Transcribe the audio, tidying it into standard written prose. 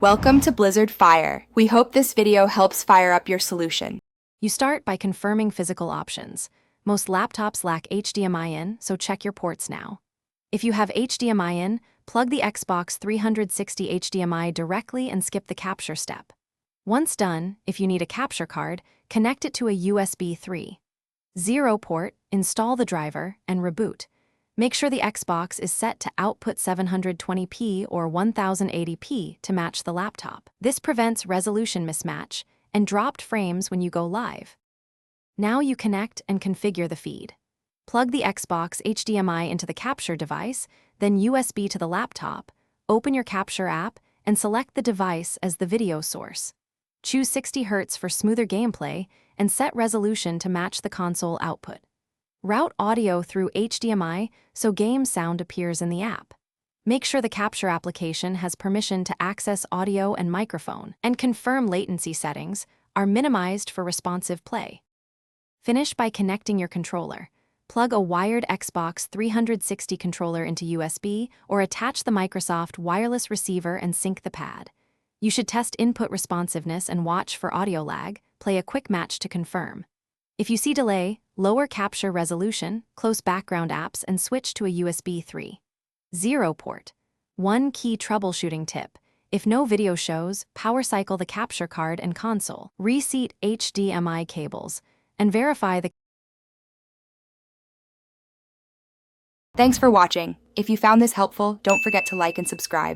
Welcome to Blizzard Fire. We hope this video helps fire up your solution. You start by confirming physical options. Most laptops lack HDMI in, so check your ports now. If you have HDMI in, plug the Xbox 360 HDMI directly and skip the capture step. Once done, if you need a capture card, connect it to a USB 3.0 port, install the driver, and reboot. Make sure the Xbox is set to output 720p or 1080p to match the laptop. This prevents resolution mismatch and dropped frames when you go live. Now you connect and configure the feed. Plug the Xbox HDMI into the capture device, then USB to the laptop, open your capture app, and select the device as the video source. Choose 60 Hz for smoother gameplay and set resolution to match the console output. Route audio through HDMI so game sound appears in the app. Make sure the capture application has permission to access audio and microphone, and confirm latency settings are minimized for responsive play. Finish by connecting your controller. Plug a wired Xbox 360 controller into USB or attach the Microsoft wireless receiver and sync the pad. You should test input responsiveness and watch for audio lag. Play a quick match to confirm. If you see delay, lower capture resolution, close background apps, and switch to a USB 3.0 port. One key troubleshooting tip: if no video shows, power cycle the capture card and console. Reseat HDMI cables and verify the. Thanks for watching. If you found this helpful, don't forget to like and subscribe.